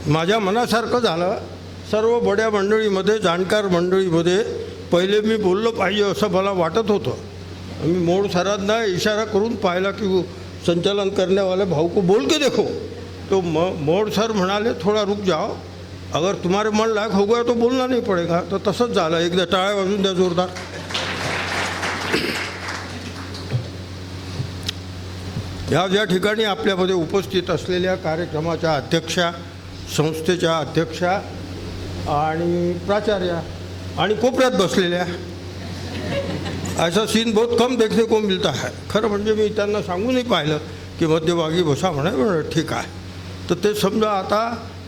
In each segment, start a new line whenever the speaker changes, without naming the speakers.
माझ्या मनासारखं झालं. सर्व बड्या मंडळीमध्ये, जाणकार मंडळीमध्ये पहिले मी बोललो पाहिजे असं मला वाटत होतं. मी मोड सरांना इशारा करून पाहिला की संचालन करने वाले भाऊ को बोल के देखो. तो मोड सर म्हणाले थोड़ा रुक जाओ, अगर तुम्हारे मन लायक हो गया तो बोलना नहीं पड़ेगा. तर तसंच झालं. एकदा टाळ्या वाजून द्या जोरदार. ज्या ठिकाणी आपल्यामध्ये उपस्थित असलेल्या कार्यक्रमाच्या अध्यक्षा, संस्थेच्या अध्यक्षा आणि प्राचार्या आणि कोपऱ्यात बसलेल्या, असा सीन बहुत कम देखने को मिलता है. खरं म्हणजे मी त्यांना सांगूनही पाहिलं की मध्यभागी बसा म्हणे. ठीक आहे. तर ते समजा आता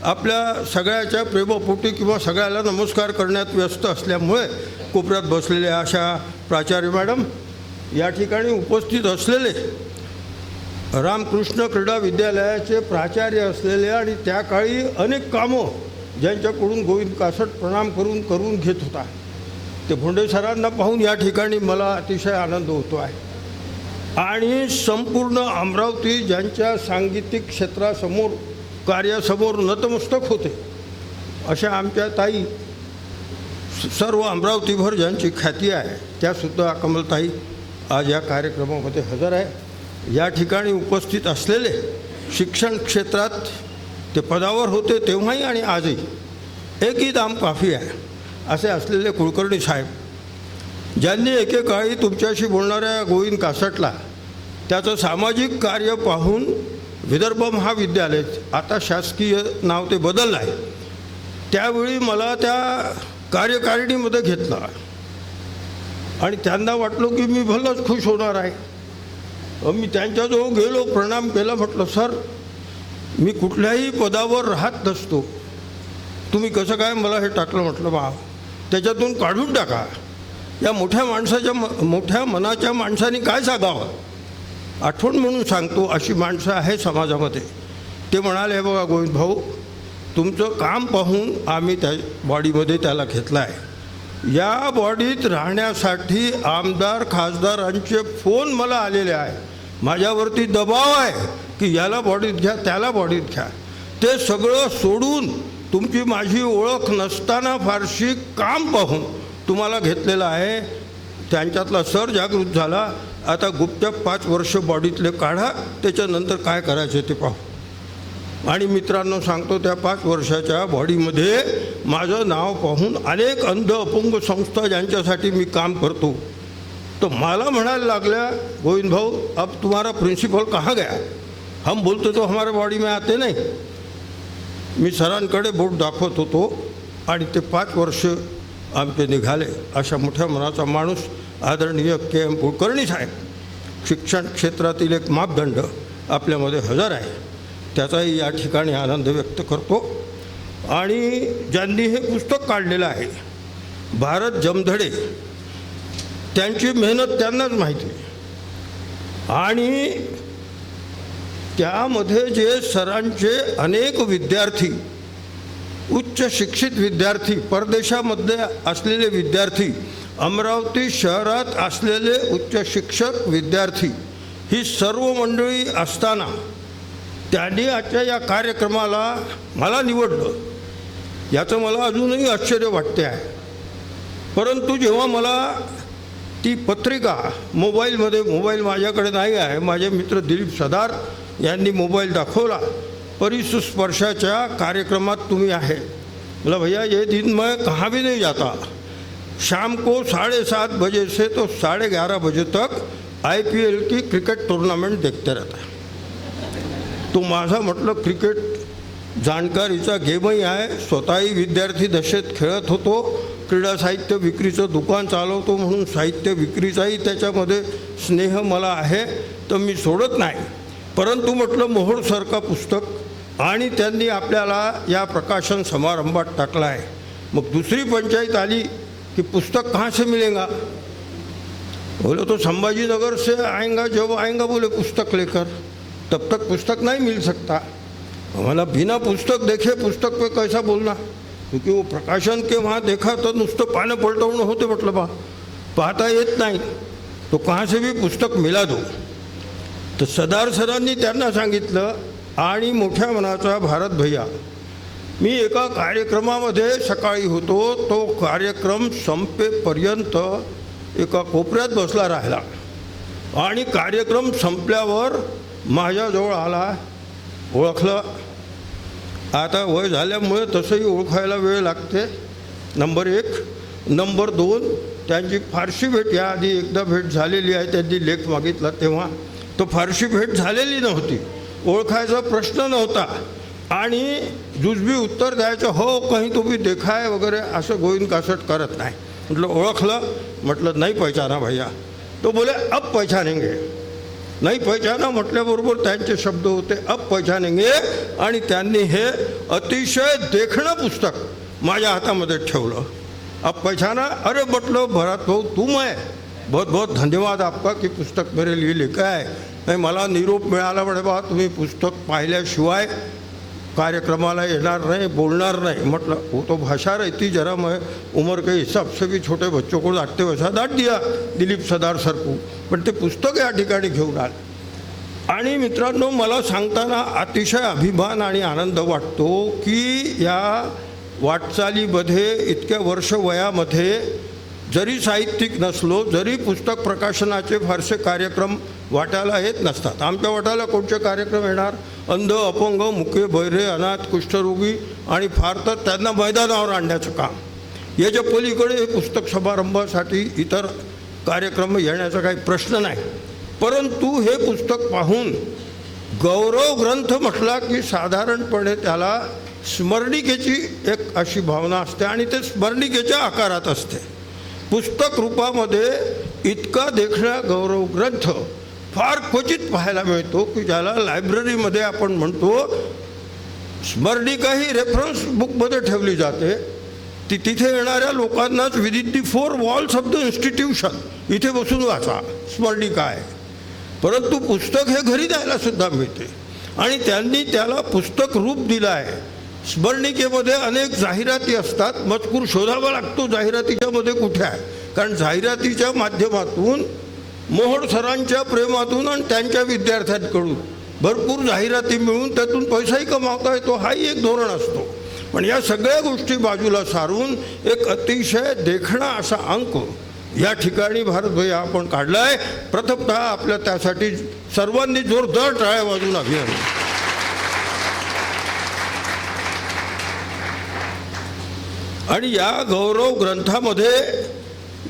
आपल्या सगळ्याच्या प्रेमपोटी किंवा सगळ्याला नमस्कार करण्यात व्यस्त असल्यामुळे कोपऱ्यात बसलेल्या अशा प्राचार्य मॅडम, या ठिकाणी उपस्थित असलेले रामकृष्ण क्रीडा विद्यालयाचे प्राचार्य असलेले आणि त्या काळी अनेक कामं ज्यांच्याकडून गोविंद कासट प्रणाम करून घेत होता, ते भोंडे सरांना पाहून या ठिकाणी मला अतिशय आनंद होतो आहे. आणि संपूर्ण अमरावती ज्यांच्या सांगीतिक क्षेत्रासमोर, कार्यासमोर नतमस्तक होते, अशा आमच्या ताई, सर्व अमरावतीभर ज्यांची ख्याती आहे, त्यासुद्धा कमलताई आज या कार्यक्रमामध्ये हजर आहे. या ठिकाणी उपस्थित असलेले शिक्षण क्षेत्रात ते पदावर होते तेव्हाही आणि आजही एक ही दाम काफी आहे असे असलेले कुलकर्णी साहेब, ज्यांनी एकेकाळी तुमच्याशी बोलणाऱ्या गोविंद कासटला त्याचं सामाजिक कार्य पाहून विदर्भ महाविद्यालय, आता शासकीय नाव ते बदललं आहे, त्यावेळी मला त्या कार्यकारिणीमध्ये घेतलं आणि त्यांना वाटलं की मी भलंच खुश होणार आहे. मी त्यांच्याजवळ गेलो, प्रणाम केला, म्हटलं सर मी कुठल्याही पदावर राहत नसतो, तुम्ही कसं काय मला हे टाकलं. म्हटलं बा त्याच्यातून काढून टाका. या मोठ्या माणसाच्या मोठ्या मनाच्या माणसाने काय सांगावं, आठवण म्हणून सांगतो अशी माणसं आहे समाजामध्ये. ते म्हणाले बघा गोविंद भाऊ, तुमचं काम पाहून आम्ही त्या बॉडीमध्ये त्याला घेतलं आहे. या बॉडीत राहण्यासाठी आमदार खासदारांचे फोन मला आलेले आहे, माझ्यावरती दबाव आहे की याला बॉडीत घ्या, त्याला बॉडीत घ्या. ते सगळं सोडून तुमची माझी ओळख नसताना फारशी काम पाहून तुम्हाला घेतलेलं आहे. त्यांच्यातला सर जागृत झाला. आता गुपचाप 5 वर्ष बॉडीतले काढा, त्याच्यानंतर काय करायचं ते पाहू. आणि मित्रांनो सांगतो, त्या 5 वर्षाच्या बॉडीमध्ये माझं नाव पाहून अनेक अंध अपंग संस्था ज्यांच्यासाठी मी काम करतो, तो मला म्हणायला लागल्या गोविंद भाऊ अब तुम्हारा प्रिंसिपल कहाँ गया, हम बोलते तो हमारे बॉडी में आते नहीं. मी सरांकडे बोट दाखवत होतो आणि ते 5 वर्ष आमचे निघाले. अशा मोठ्या मनाचा माणूस आदरणीय के.एम. कुलकर्णी साहेब, शिक्षण क्षेत्रातील एक मापदंड आपल्यामध्ये हजर आहे, त्याचाही या ठिकाणी आनंद व्यक्त करतो. आणि ज्यांनी हे पुस्तक काढलेलं आहे भारत जमधडे, त्यांची मेहनत त्यांनाच माहिती. आणि त्यामध्ये जे सरांचे अनेक विद्यार्थी, उच्च शिक्षित विद्यार्थी, परदेशामध्ये असलेले विद्यार्थी, अमरावती शहरात असलेले उच्च शिक्षक विद्यार्थी, ही सर्व मंडळी असताना त्यांनी आजच्या या कार्यक्रमाला मला निवडलं, याचं मला अजूनही आश्चर्य वाटते आहे. परंतु जेव्हा मला ती पत्रिका मोबाईलमध्ये, मोबाईल माझ्याकडे नाही आहे, माझे मित्र दिलीप सदार यांनी मोबाईल दाखवला, परिस्पर्शाच्या कार्यक्रमात तुम्ही आहे. बोला भैया ये दिन मैं कहाँ भी नहीं जाता, शाम को 7:30 बजे से तो 11:30 बजे तक IPL की क्रिकेट टूर्नामेंट देखते रहता है. तो माझा म्हटलं क्रिकेट जाणकारीचा गेमही आहे, स्वतःही विद्यार्थी दशेत खेळत होतो, क्रीडा साहित्य विक्रीचं दुकान चालवतो म्हणून साहित्य विक्रीचाही त्याच्यामध्ये स्नेह मला आहे, तर मी सोडत नाही. परंतु म्हटलं मोहोळसारखं पुस्तक आणि त्यांनी आपल्याला या प्रकाशन समारंभात टाकला आहे. मग दुसरी पंचायत आली कि पुस्तक कहाँ से मिलेगा, बोले तो संभाजी नगर से आएगा, जब आएगा बोले पुस्तक लेकर, तब तक पुस्तक नहीं मिल सकता. हमारा बिना पुस्तक देखे पुस्तक पे कैसा बोलना, क्योंकि वो प्रकाशन के वहाँ देखा तो नुसतं पानं पलटवणं होते. म्हटलं बा पाहता येत नाही, तो कहाँ से भी पुस्तक मिला दो. तर सदार सरांनी त्यांना सांगितलं आणि मोठ्या मनाचा भारत भैया मी एका कार्यक्रमामध्ये सकाळी होतो. तो कार्यक्रम संपेपर्यंत एका कोपऱ्यात बसला राहिला आणि कार्यक्रम संपल्यावर माझ्याजवळ आला, ओळखलं. आता वय झाल्यामुळे तसंही ओळखायला वेळ लागते, नंबर 1. नंबर 2, त्यांची फारशी भेट, याआधी एकदा भेट झालेली आहे, त्यांनी लेख मागितला तेव्हा. तो फारशी भेट झालेली नव्हती, ओळखायचा प्रश्न नव्हता आणि जुजबी उत्तर द्यायचं, हो कहीं तुम्ही देखाय वगैरे असं गोविंद कासट करत नाही. म्हटलं ओळखलं, म्हटलं नाही पहचाना भैया. तो बोले अब पहचानेंगे. नाही पहचाना म्हटल्याबरोबर त्यांचे शब्द होते अब पहचानेंगे. आणि त्यांनी हे अतिशय देखणं पुस्तक माझ्या हातामध्ये ठेवलं. अब पहचाना. अरे म्हटलं भरत भाऊ तुम है, बहुत बहुत धन्यवाद आपका की पुस्तक मेरे लिए लेकर आए. नाही मला निरोप मिळाला, म्हणे बा तुम्ही पुस्तक पाहिल्याशिवाय कार्यक्रमाला येणार नाही, बोलणार नाही. म्हटलं वो तो भाषा रहती, जरा मैं उम्र के हिसाब से भी छोटे बच्चों को डांटते वैसा डांट दिया दिलीप सदार सर को. पण ते पुस्तक या ठिकाणी घेऊन आले. आणि मित्रांनो, मला सांगताना अतिशय अभिमान आणि आनंद वाटतो की या वाटचालीमध्ये इतक्या वर्ष वयामध्ये जरी साहित्यिक नसलो, जरी पुस्तक प्रकाशनाचे फारसे कार्यक्रम वाटायला येत नसतात. आमच्या वाटायला कोणते कार्यक्रम येणार? अंध, अपंग, मुके, बहिरे, अनाथ, कुष्ठरोगी आणि फार तर त्यांना मैदानावर आणण्याचं काम. याच्या पलीकडे हे पुस्तक समारंभासाठी इतर कार्यक्रम येण्याचा काही प्रश्न नाही. परंतु हे पुस्तक पाहून गौरव ग्रंथ म्हटला की साधारणपणे त्याला स्मरणिकेची एक अशी भावना असते आणि ते स्मरणिकेच्या आकारात असते. पुस्तक रूपामध्ये इतका देखणा गौरव ग्रंथ फार क्वचित पाहायला मिळतो की ज्याला लायब्ररीमध्ये आपण म्हणतो स्मरणिका ही रेफरन्स बुकमध्ये ठेवली जाते. ती तिथे येणाऱ्या लोकांनाच within the 4 walls of the institution इथे बसून वाचा स्मरणिका आहे. परंतु पुस्तक हे घरी द्यायला सुद्धा मिळते आणि त्यांनी त्याला पुस्तक रूप दिलं आहे. स्मरणिकेमध्ये अनेक जाहिराती असतात, मजकूर शोधावा लागतो जाहिरातीच्या मध्ये कुठे आहे, कारण जाहिरातीच्या माध्यमातून मोहोळ सरांच्या प्रेमातून आणि त्यांच्या विद्यार्थ्यांकडून भरपूर जाहिराती मिळून त्यातून पैसाही कमावता येतो, हाही एक धोरण असतो. पण या सगळ्या गोष्टी बाजूला सारून एक अतिशय देखणा असा अंक या ठिकाणी भारतभैया आपण काढला आहे. प्रथमतः आपल्या त्यासाठी सर्वांनी जोरदार टाळ्या वाजवून अभिनंदन. आणि या गौरव ग्रंथामध्ये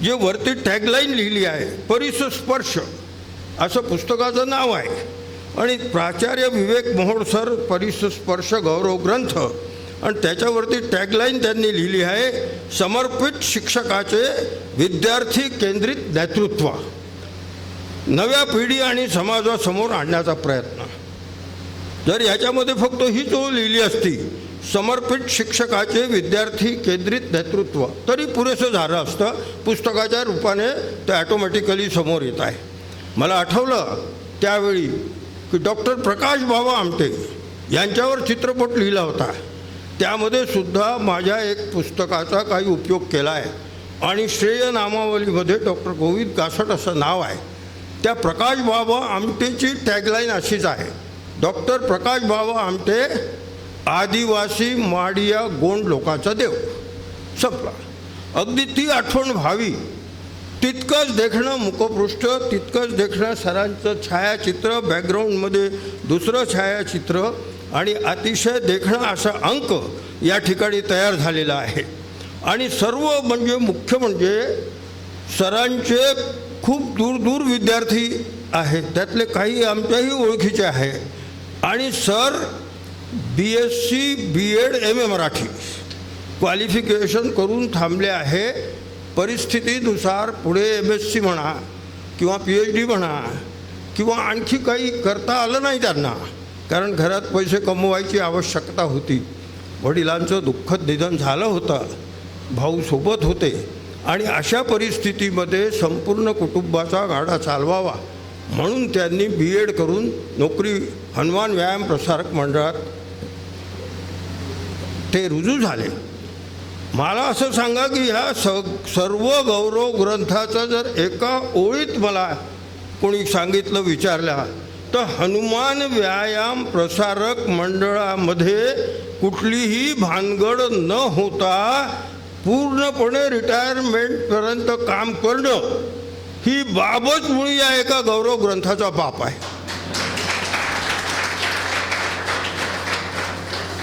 जे वरती टॅगलाईन लिहिली आहे, परिसस्पर्श असं पुस्तकाचं नाव आहे. आणि प्राचार्य विवेक मोहोळ सर परिसस्पर्श गौरव ग्रंथ, आणि त्याच्यावरती टॅगलाईन त्यांनी लिहिली आहे, समर्पित शिक्षकाचे विद्यार्थी केंद्रित नेतृत्व, नव्या पिढी आणि समाजासमोर आणण्याचा प्रयत्न. जर याच्यामध्ये फक्त ही ओळ लिहिली असती, समर्पित शिक्षकाचे विद्यार्थी केंद्रित नेतृत्व, तरी पुरेसं झालं असतं. पुस्तकाच्या रूपाने ते ॲटोमॅटिकली समोर येत आहे. मला आठवलं त्यावेळी की डॉक्टर प्रकाश बाबा आमटे यांच्यावर चित्रपट लिहिला होता. त्यामध्ये सुद्धा माझ्या एक पुस्तकाचा काही उपयोग केला आहे आणि श्रेय नामावलीमध्ये डॉक्टर गोविंद कासट असं नाव आहे. त्या प्रकाश बाबा आमटेची टॅगलाईन अशीच आहे, डॉक्टर प्रकाश बाबा आमटे आदिवासी माडिया गोंड लोकांचा देव. संपला. अगदी ती आठवण व्हावी तितकंच देखणं मुखपृष्ठ, तितकंच देखणं सरांचं छायाचित्र, बॅकग्राऊंडमध्ये दुसरं छायाचित्र आणि अतिशय देखणं असा अंक या ठिकाणी तयार झालेला आहे. आणि सर्व म्हणजे मुख्य म्हणजे सरांचे खूप दूर विद्यार्थी आहेत, त्यातले काही आमच्याही ओळखीचे आहे. आणि sir BSc BEd MA Marathi qualification करून थांबले आहे. परिस्थितीनुसार पुढे MSc म्हणा किंवा PhD म्हणा किंवा आणखी काही करता आलं नाही त्यांना, कारण घरात पैसे कमवायची आवश्यकता होती. वडिलांचं दुःखद निधन झालं होतं, भाऊ सोबत होते आणि अशा परिस्थितीमध्ये संपूर्ण कुटुंबाचा गाडा चालवावा म्हणून त्यांनी BEd करून नोकरी हनुमान व्यायाम प्रसारक मंडळात ते रुजू झाले. मला असं सांगा की ह्या सर्व गौरव ग्रंथाचं जर एका ओळीत मला कोणी सांगितलं विचारल्या तर हनुमान व्यायाम प्रसारक मंडळामध्ये कुठलीही भानगड न होता पूर्णपणे रिटायरमेंटपर्यंत काम करणं ही बाबच मुळी या एका गौरव ग्रंथाचा बाप आहे.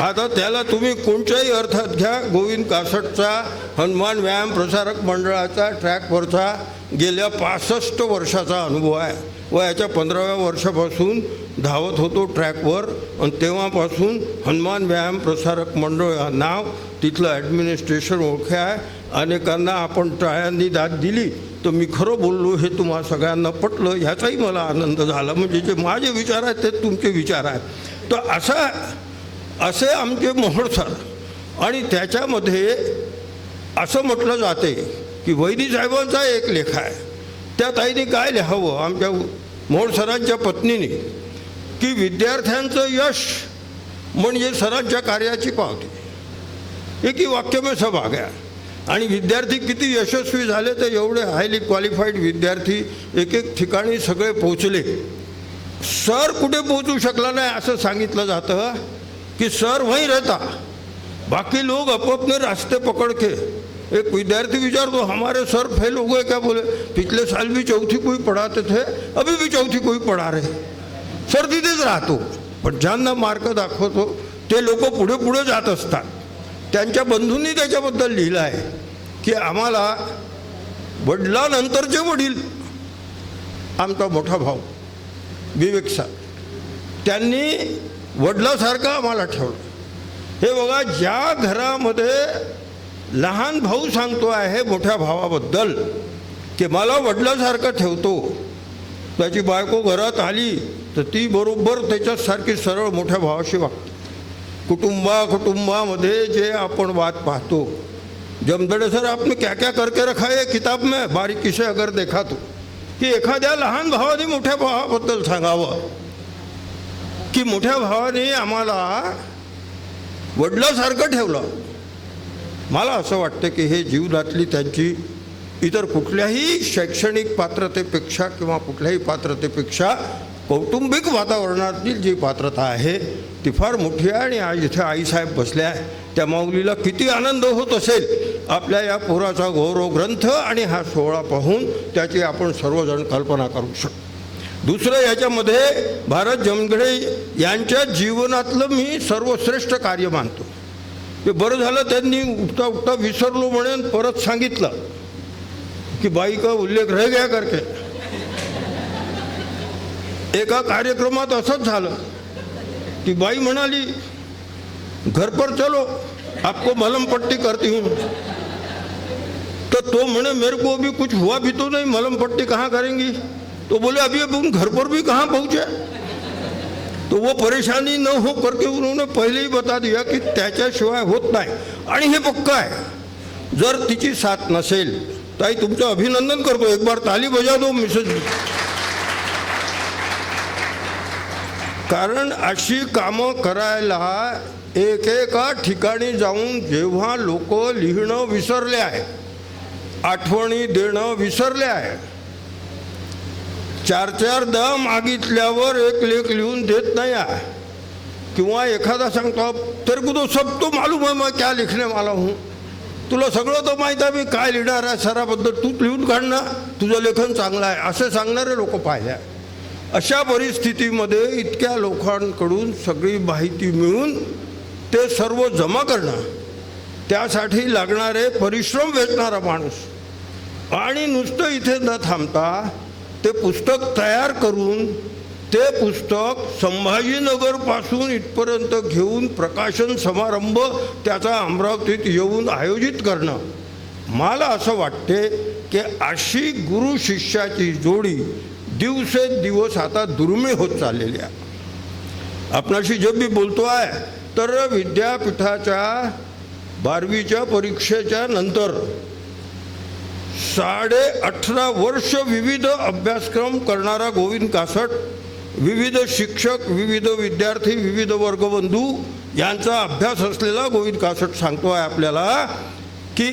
आता त्याला तुम्ही कोणत्याही अर्थात घ्या. गोविंद कासटचा हनुमान व्यायाम प्रसारक मंडळाचा ट्रॅकवरचा गेल्या 65 वर्षाचा अनुभव आहे. वयाच्या 15व्या वर्षापासून धावत होतो ट्रॅकवर आणि तेव्हापासून हनुमान व्यायाम प्रसारक मंडळ हा नाव, तिथलं ॲडमिनिस्ट्रेशन ओळखे आहे. अनेकांना आपण टाळ्यांनी दाद दिली तर मी खरं बोललो हे तुम्हा सगळ्यांना पटलं ह्याचाही मला आनंद झाला. म्हणजे जे माझे विचार आहेत ते तुमचे विचार आहेत. तर असे आमचे मोहोळ सर. आणि त्याच्यामध्ये असं म्हटलं जाते की वैदी साहेबांचा एक लेख आहे. त्या ताईने काय लिहावं आमच्या मोहोळ सरांच्या पत्नीने की विद्यार्थ्यांचं यश म्हणजे सरांच्या कार्याची पावती. एक ही वाक्य में सब आ गया. आणि विद्यार्थी किती यशस्वी झाले तर एवढे हायली क्वालिफाईड विद्यार्थी एक एक ठिकाणी सगळे पोचले. सर कुठे पोचू शकला नाही असं सांगितलं जातं कि सर वहीं रहता, बाकी लोग अपने रास्ते पकड़ के. एक विद्यार्थी विचारतो हमारे सर फेल हो गए क्या? बोले पिछले साल भी चौथी कोई पढ़ाते थे, अभी भी चौथी कोई पढ़ा रहे. सर तिथेच राहतो पण ज्यांना मार्क दाखवतो ते लोक पुढे पुढे जात असतात. त्यांच्या बंधूंनी त्याच्याबद्दल लिहिलं आहे की आम्हाला वडिलांनंतरचे वडील आमचा मोठा भाऊ विवेक सर त्यांनी वडिलासारखं आम्हाला ठेवलं. हे बघा, ज्या घरामध्ये लहान भाऊ सांगतो आहे मोठ्या भावाबद्दल की मला वडिलासारखं ठेवतो, त्याची बायको घरात आली तर ती बरोबर त्याच्यासारखी सरळ मोठ्या भावाशी वागते. कुटुंबामध्ये जे आपण वाद पाहतो, जमदड़े सर आपने क्या क्या करके रखा है किताब में बारीकी से अगर देखा तो, की एखाद्या लहान भावाने मोठ्या भावाबद्दल सांगावं की मोठ्या भावाने आम्हाला वडिलासारखं ठेवलं. मला असं वाटतं की हे जीवनातली त्यांची इतर कुठल्याही शैक्षणिक पात्रतेपेक्षा किंवा कुठल्याही पात्रतेपेक्षा कौटुंबिक वातावरणातील जी पात्रता आहे ती फार मोठी आहे. आणि आज इथे आईसाहेब बसल्या आहे, त्या माऊलीला किती आनंद होत असेल आपल्या या पोराचा गौरव ग्रंथ आणि हा सोहळा पाहून, त्याची आपण सर्वजण कल्पना करू शकतो. दुसरं याच्यामध्ये भारत जमगडे यांच्या जीवनातलं मी सर्वश्रेष्ठ कार्य मानतो. ते बरं झालं त्यांनी उठता उठता विसरलो म्हणून परत सांगितलं की बाई का उल्लेख रह गया करके. एका कार्यक्रमात असंच झालं की बाई म्हणाली घर पर चलो आपको मलम पट्टी करती हूँ. तो म्हणे मेरे को अभी कुछ हुआ भी तो नहीं, मलम पट्टी कहाँ करेंगी? तो बोले अभी हम घर पर भी कहाँ पहुँचे. तो वो परेशानी न हो करके उन्होंने पहले ही बता दिया की त्याच्याशिवाय होत नाही. आणि हे पक्का आहे, जर तिची साथ नसेल. ताई तुमचं अभिनंदन करतो, एक बार ताली बजा दो मिसेस. कारण अशी कामं करायला एकेका ठिकाणी जाऊन जेव्हा लोक लिहिणं विसरले आहे, आठवणी देणं विसरले आहे, 4-4दा मागितल्यावर एक लेख लिहून देत नाही आहे, किंवा एखादा सांगतो तेरे को तो सब तो मालूम है मैं क्या लिखने वाला हूँ, तुला सगळं तर माहीत आहे मी काय लिहिणार आहे, सराबद्दल तूच लिहून काढ ना, तुझं लेखन चांगलं आहे, असे सांगणारे लोक पाहिले आहे. अशा परिस्थितीमध्ये इतक्या लोकांकडून सगळी माहिती मिळून ते सर्व जमा करणं, त्यासाठी लागणारे परिश्रम वेचणारा माणूस, आणि नुसतं इथे न थांबता ते पुस्तक तयार करून ते पुस्तक संभाजीनगरपासून इथपर्यंत घेऊन प्रकाशन समारंभ त्याचा अमरावतीत येऊन आयोजित करणं. मला असं वाटते की अशी गुरु शिष्याची जोडी दिवसेंदिवस आता दुर्मिळ होत चाललेली आहे. आपणाशी जब मी बोलतो आहे तर विद्यापीठाच्या 12वीच्या परीक्षेच्या नंतर 18.5 वर्ष विविध अभ्यासक्रम करणारा गोविंद कासट, विविध शिक्षक, विविध विद्यार्थी, विविध वर्गबंधू यांचा अभ्यास असलेला गोविंद कासट सांगतो आहे आपल्याला की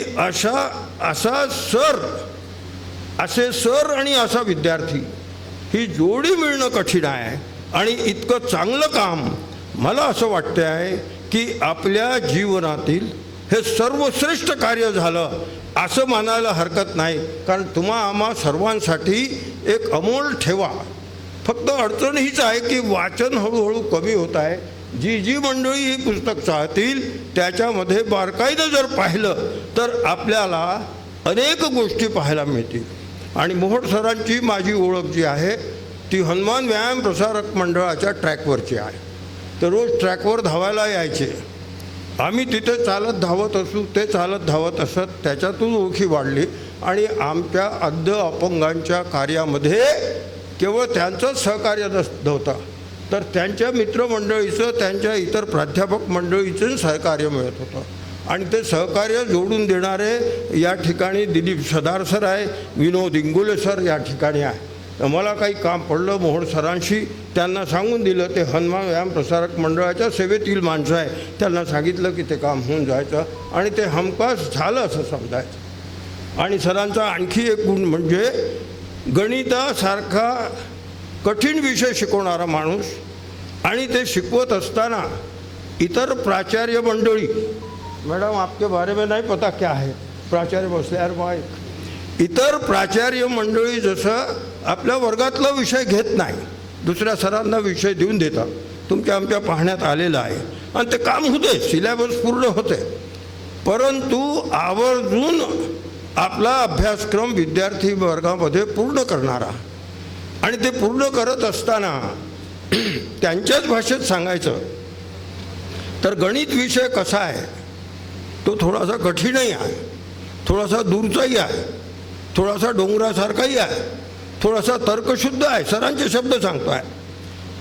असे सर आणि असा विद्यार्थी ही जोडी मिळणं कठीण आहे. आणि इतकं चांगलं काम मला असं वाटतं आहे की आपल्या जीवनातील हे सर्वश्रेष्ठ कार्य झालं असं मानायला हरकत नाही. कारण तुम्हा आम्हा सर्वांसाठी एक अमोल ठेवा. फक्त अडचण हीच आहे की वाचन हळूहळू कमी होत आहे. जी जी मंडळी ही पुस्तक चाहतील त्याच्यामध्ये बारकाईनं जर पाहिलं तर आपल्याला अनेक गोष्टी पाहायला मिळतील. आणि मोहोळ सरांची माझी ओळख जी आहे ती हनुमान व्यायाम प्रसारक मंडळाच्या ट्रॅकवरची आहे. तर रोज ट्रॅकवर धावायला यायचे. आम्ही तिथे चालत धावत असू, ते चालत धावत असत. त्याच्यातून ओळखी वाढली आणि आमच्या अंध अपंगांच्या कार्यामध्ये केवळ त्यांचंच सहकार्य नव्हतं तर त्यांच्या मित्रमंडळीचं, त्यांच्या इतर प्राध्यापक मंडळीचं सहकार्य मिळत होतं. आणि ते सहकार्य जोडून देणारे या ठिकाणी दिलीप सदार सर आहे, विनोद इंगोले सर या ठिकाणी आहे. तर मला काही काम पडलं मोहोळ सरांशी, त्यांना सांगून दिलं. ते हनुमान व्यायाम प्रसारक मंडळाच्या सेवेतील माणसं आहे, त्यांना सांगितलं की ते काम होऊन जायचं आणि ते हमखास झालं असं समजायचं. आणि सरांचा आणखी एक गुण म्हणजे गणितासारखा कठीण विषय शिकवणारा माणूस. आणि ते शिकवत असताना इतर प्राचार्य मंडळी, मैडम आपके बारे में नहीं पता क्या है, प्राचार्य बसले यार बाय, इतर प्राचार्य मंडळी जसं आपल्या वर्गातला विषय घेत नाही, दुसऱ्या सरांना विषय देऊन देतात. तुमच्या आमच्या पाहण्यात आलेलं आहे आणि ते काम होते, सिलेबस पूर्ण होते. परंतु आवर्जून आपला अभ्यासक्रम विद्यार्थी वर्गामध्ये पूर्ण करणारा आणि ते पूर्ण करत असताना त्यांच्याच भाषेत सांगायचं तर गणित विषय कसा आहे तो थोडासा कठीणही आहे, थोडासा दूरचाही आहे, थोडासा डोंगरासारखाही आहे, थोडासा तर्कशुद्ध आहे, सरांचे शब्द सांगतो आहे.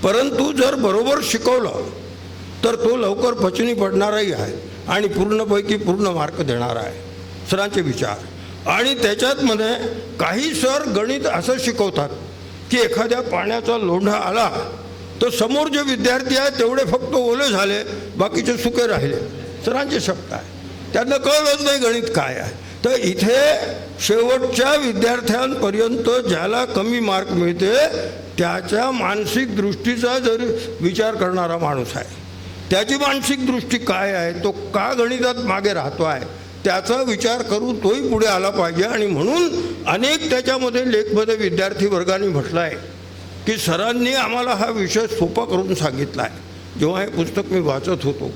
परंतु जर बरोबर शिकवलं तर तो लवकर पचनी पडणाराही आहे आणि पूर्णपैकी पूर्ण मार्क देणारा आहे, सरांचे विचार. आणि त्याच्यातमध्ये काही सर गणित असं शिकवतात की एखाद्या पाण्याचा लोंढा आला तर समोर जे विद्यार्थी आहेत तेवढे फक्त ओले झाले, बाकीचे सुके राहिले, सरांचे शब्द आहे. त्यांना कळलंच नाही गणित काय आहे. तर इथे शेवटच्या विद्यार्थ्यांपर्यंत ज्याला कमी मार्क मिळते त्याच्या मानसिक दृष्टीचा जर विचार करणारा माणूस आहे, त्याची मानसिक दृष्टी काय आहे, तो का गणितात मागे राहतो आहे, त्याचा विचार करून तोही पुढे आला पाहिजे. आणि म्हणून अनेक त्याच्यामध्ये लेखमध्ये विद्यार्थी वर्गाने म्हटलं आहे की सरांनी आम्हाला हा विषय सोपा करून सांगितला आहे. जेव्हा हे पुस्तक मी वाचत होतो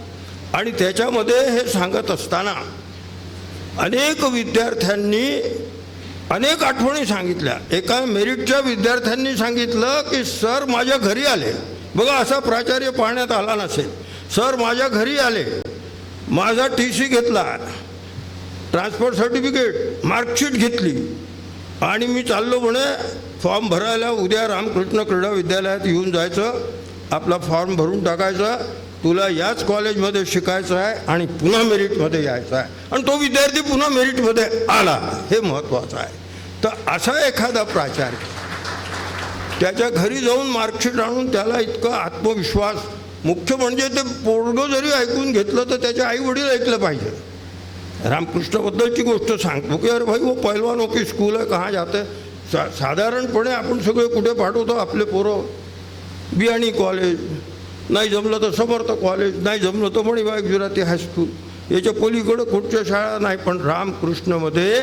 आणि त्याच्यामध्ये हे सांगत असताना अनेक विद्यार्थ्यांनी अनेक आठवणी सांगितल्या. एका मेरिटच्या विद्यार्थ्यांनी सांगितलं की सर माझ्या घरी आले, बघा असा प्राचार्य पाहण्यात आला नसेल, सर माझ्या घरी आले, माझा TC घेतला, ट्रान्सफर सर्टिफिकेट, मार्कशीट घेतली आणि मी चाललो म्हणे फॉर्म भरायला, उद्या रामकृष्ण क्रीडा विद्यालयात येऊन जायचं, आपला फॉर्म भरून टाकायचा, तुला याच कॉलेजमध्ये शिकायचं आहे आणि पुन्हा मेरिटमध्ये यायचं आहे. आणि तो विद्यार्थी पुन्हा मेरिटमध्ये आला, हे महत्त्वाचं आहे. तर असा एखादा प्राचार्य त्याच्या घरी जाऊन मार्कशीट आणून त्याला इतका आत्मविश्वास, मुख्य म्हणजे ते पोरगं जरी ऐकून घेतलं तर त्याचे आई वडील ऐकलं पाहिजे. रामकृष्णाबद्दलची गोष्ट सांगतो की अरे भाई वो पहलवानों की स्कूल है, कहाँ जाते. साधारणपणे आपण सगळे कुठे पाठवतो आपले पोरं, बियाणी कॉलेज, नाही जमलं तर समर्थ कॉलेज, नाही जमलं तर मणिबाई गुजराती हायस्कूल, याच्या पलीकडं कुठच्या शाळा नाही. पण रामकृष्णमध्ये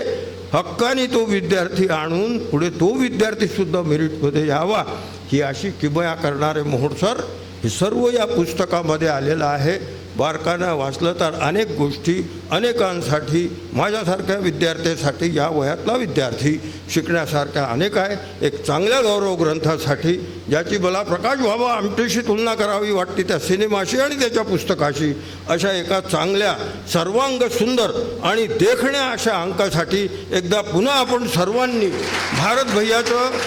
हक्काने तो विद्यार्थी आणून पुढे तो विद्यार्थीसुद्धा मेरिटमध्ये यावा, ही अशी किमया करणारे मोहोळ सर, हे सर्व या पुस्तकामध्ये आलेलं आहे. बारकानं वाचलं तर अनेक गोष्टी अनेकांसाठी, माझ्यासारख्या विद्यार्थ्यासाठी, या वयातला विद्यार्थी शिकण्यासारख्या अनेक आहे. एक चांगल्या गौरव ग्रंथासाठी ज्याची मला प्रकाश व्हावा आमच्याशी तुलना करावी वाटते त्या सिनेमाशी आणि त्याच्या पुस्तकाशी, अशा एका चांगल्या सर्वांग सुंदर आणि देखण्या अशा अंकासाठी एकदा पुन्हा आपण सर्वांनी भारत भैयाचं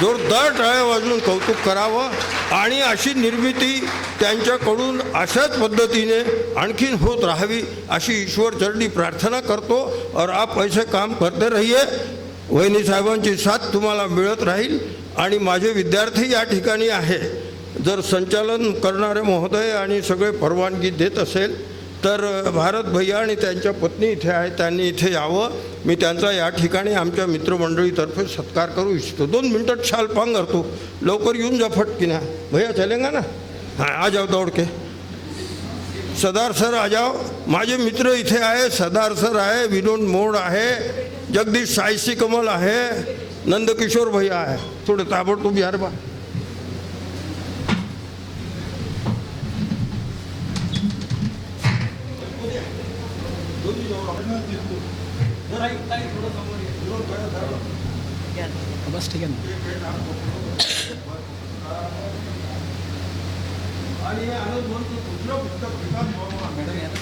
जोरदार टाळ्या वाजवून कौतुक करावं. आणि अशी निर्मिती त्यांच्याकडून अशाच पद्धतीने आणखीन होत राहावी अशी ईश्वर चरणी प्रार्थना करतो. और आप ऐसे काम करते रहिए, वहिनी साहेबांची साथ तुम्हाला मिळत राहील. आणि माझे विद्यार्थी या ठिकाणी आहे, जर संचालन करणारे महोदय आणि सगळे परवानगी देत असेल तर भारत भैया आणि त्यांच्या पत्नी इथे आहेत, त्यांनी इथे यावं. मी त्यांचा या ठिकाणी आमच्या मित्रमंडळीतर्फे सत्कार करू इच्छितो. 2 मिनटात शाल पांग करतो, लवकर येऊन जा फटकीना. भैया चलेगा ना? हाँ आ जाओ दौड़ के. सदार सर आ जाओ. माझे मित्र इथे आहे. सदार सर आहे, विनोद मोड आहे, जगदीश सायसी कमल आहे, नंदकिशोर भैया आहे. थोडे ताबडतोब यार बा.
बस ठीक आहे ना.
आणि हे आनंद म्हणतो दुसरं पुस्तक विकास बाबा
मॅडम याला